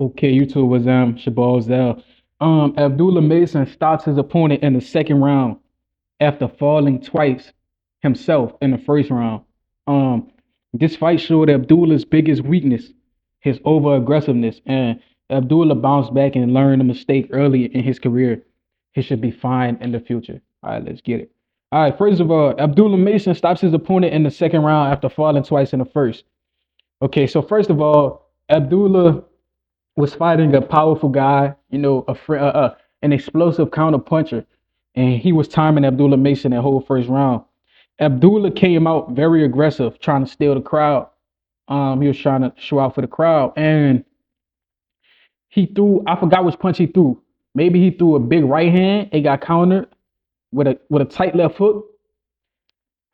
Okay, YouTube was Shabal Zell. Abdullah Mason stops his opponent in the second round after falling twice himself in the first round. Um, this fight showed Abdullah's biggest weakness, his over aggressiveness, and Abdullah bounced back and learned a mistake early in his career. He should be fine in the future. All right, let's get it. All right, first of all, Abdullah Mason stops his opponent in the second round after falling twice in the first. Okay, so first of all, Abdullah was fighting a powerful guy, an explosive counter puncher, and he was timing Abdullah Mason that whole first round. Abdullah came out very aggressive, trying to steal the crowd. He was trying to show out for the crowd, and he threw. I forgot which punch he threw. Maybe he threw a big right hand. It got countered with a tight left hook,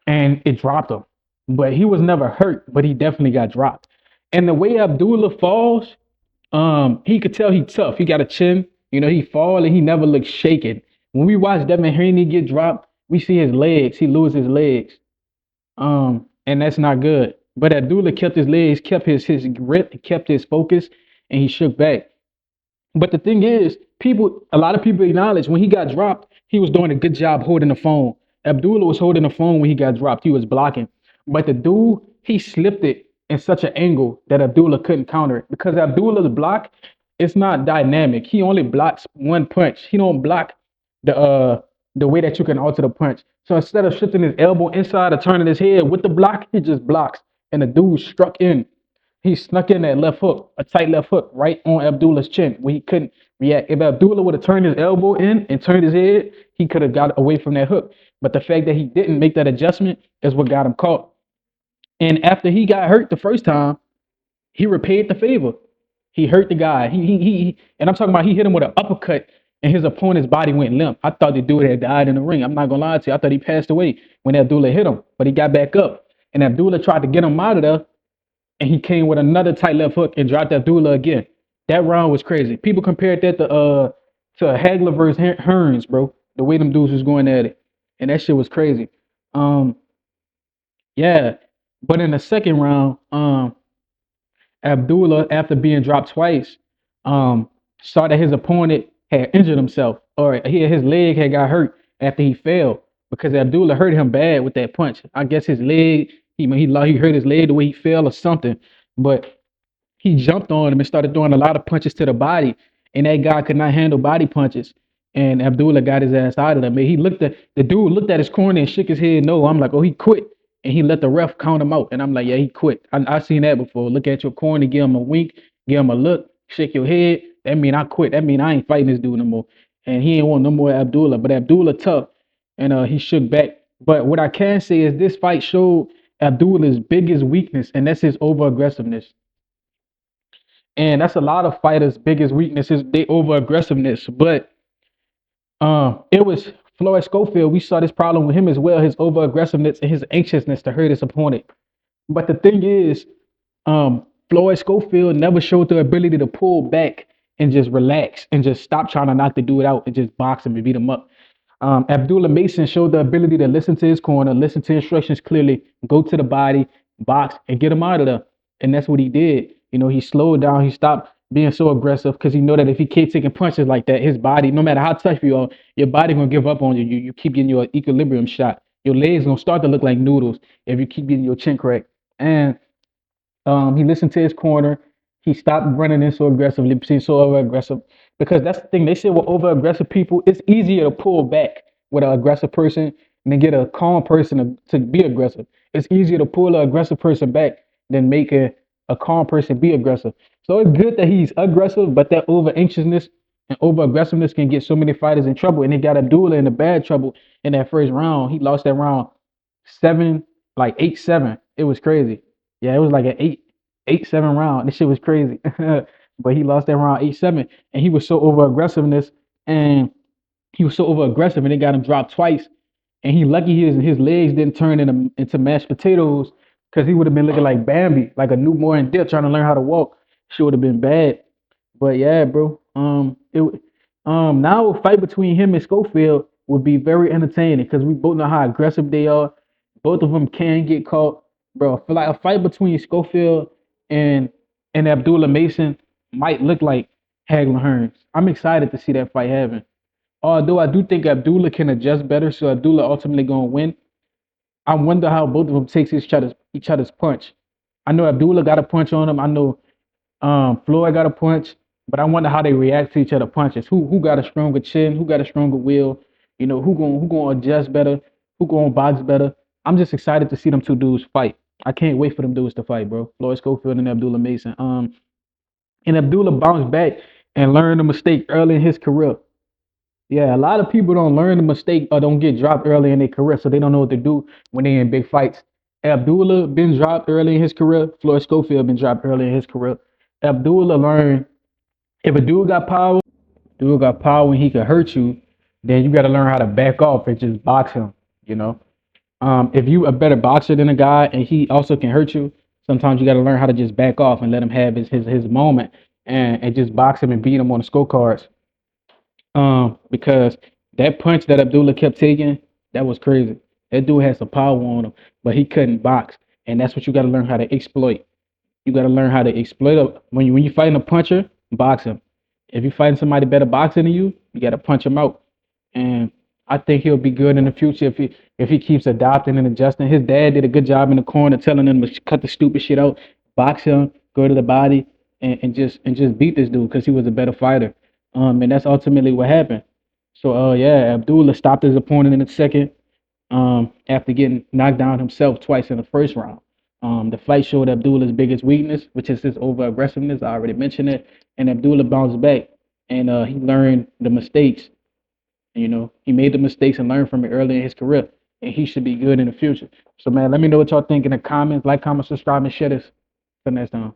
and it dropped him. But he was never hurt, but he definitely got dropped. And the way Abdullah falls, he could tell he tough. He got a chin. He fall and he never looks shaken. When we watch Devin Haney get dropped, we see his legs. He lose his legs. And that's not good. But Abdullah kept his legs, kept his grip, kept his focus, and he shook back. But the thing is, a lot of people acknowledge when he got dropped, he was doing a good job holding the phone. Abdullah was holding the phone when he got dropped. He was blocking. But the dude, he slipped it in such an angle that Abdullah couldn't counter it because Abdullah's block, it's not dynamic. He only blocks one punch. He don't block the uh the way that you can alter the punch. So instead of shifting his elbow inside or turning his head with the block, he just blocks. And the dude struck in. He snuck in that left hook, a tight left hook, right on Abdullah's chin where he couldn't react. If Abdullah would have turned his elbow in and turned his head, he could have got away from that hook. But the fact that he didn't make that adjustment is what got him caught. And after he got hurt the first time, he repaid the favor. He hurt the guy. And I'm talking about he hit him with an uppercut, and his opponent's body went limp. I thought the dude had died in the ring. I'm not gonna lie to you. I thought he passed away when Abdullah hit him, but he got back up. And Abdullah tried to get him out of there, and he came with another tight left hook and dropped Abdullah again. That round was crazy. People compared that to Hagler versus Hearns, bro. The way them dudes was going at it, and that shit was crazy. Um, yeah. But in the second round, Abdullah, after being dropped twice, saw that his opponent had injured himself, or his leg had got hurt after he fell because Abdullah hurt him bad with that punch. I guess his leg, he hurt his leg the way he fell or something. But he jumped on him and started throwing a lot of punches to the body, and that guy could not handle body punches. And Abdullah got his ass out of there. Man, he looked at the dude looked at his corner and shook his head. No, I'm like, oh, he quit, and he let the ref count him out. And I'm like, yeah, he quit. I seen that before. Look at your corner, give him a wink, give him a look, shake your head. That mean I quit. That mean I ain't fighting this dude no more. And he ain't want no more Abdullah. But Abdullah tough, and he shook back. But what I can say is this fight showed Abdullah's biggest weakness, and that's his over aggressiveness. And that's a lot of fighters' biggest weakness is they over aggressiveness. But it was Floyd Schofield. We saw this problem with him as well, his over aggressiveness and his anxiousness to hurt his opponent. But the thing is, Floyd Schofield never showed the ability to pull back and just relax and just stop trying to knock the dude out and just box him and beat him up. Abdullah Mason showed the ability to listen to his corner, listen to instructions clearly, go to the body, box, and get him out of there. And that's what he did. He slowed down. He stopped being so aggressive because he know that if he keep taking punches like that, his body, no matter how tough you are, your body gonna give up on you. You keep getting your equilibrium shot. Your legs gonna start to look like noodles if you keep getting your chin cracked. And he listened to his corner. He stopped running in so aggressively, being so over aggressive. Because that's the thing. They say with over aggressive people, it's easier to pull back with an aggressive person than get a calm person to be aggressive. It's easier to pull an aggressive person back than make a calm person be aggressive. So it's good that he's aggressive, but that over anxiousness and over aggressiveness can get so many fighters in trouble. And he got Abdullah in a bad trouble in that first round. He lost that round 7, like 8-7. It was crazy. Yeah, it was like an 8-7 round. This shit was crazy. But he lost that round 8-7. And he was so over aggressiveness and he was so over aggressive and it got him dropped twice. And he lucky his legs didn't turn into mashed potatoes because he would have been looking like Bambi, like a newborn dip trying to learn how to walk. She would have been bad. But yeah, bro. Now a fight between him and Schofield would be very entertaining because we both know how aggressive they are. Both of them can get caught, bro. For like a fight between Schofield and Abdullah Mason might look like Hagler Hearns. I'm excited to see that fight happen. Although I do think Abdullah can adjust better, so Abdullah ultimately gonna win. I wonder how both of them takes each other's punch. I know Abdullah got a punch on him. I know Floyd got a punch, but I wonder how they react to each other punches. Who got a stronger chin? Who got a stronger will? You know, who gonna adjust better? Who gonna box better? I'm just excited to see them two dudes fight. I can't wait for them dudes to fight, bro. Floyd Schofield and Abdullah Mason. And Abdullah bounced back and learned a mistake early in his career. Yeah, a lot of people don't learn the mistake or don't get dropped early in their career, so they don't know what to do when they in big fights. Abdullah been dropped early in his career. Floyd Schofield been dropped early in his career. Abdullah learned if a dude got power and he could hurt you, then you got to learn how to back off and just box him. You know, if you a better boxer than a guy and he also can hurt you, sometimes you got to learn how to just back off and let him have his moment and just box him and beat him on the scorecards. Because that punch that Abdullah kept taking, that was crazy. That dude had some power on him, but he couldn't box, and that's what you got to learn how to exploit. You got to learn how to exploit when you fighting a puncher, box him. If you fighting somebody better boxing than you got to punch him out. And I think he'll be good in the future if he keeps adapting and adjusting. His dad did a good job in the corner, telling him to cut the stupid shit out, box him, go to the body, and just beat this dude because he was a better fighter. And that's ultimately what happened. So yeah, Abdullah stopped his opponent in the second. After getting knocked down himself twice in the first round. The fight showed Abdullah's biggest weakness, which is his over aggressiveness. I already mentioned it, and Abdullah bounced back, and he learned the mistakes. You know, he made the mistakes and learned from it early in his career, and he should be good in the future. So, man, let me know what y'all think in the comments. Like, comment, subscribe, and share this. Till next time.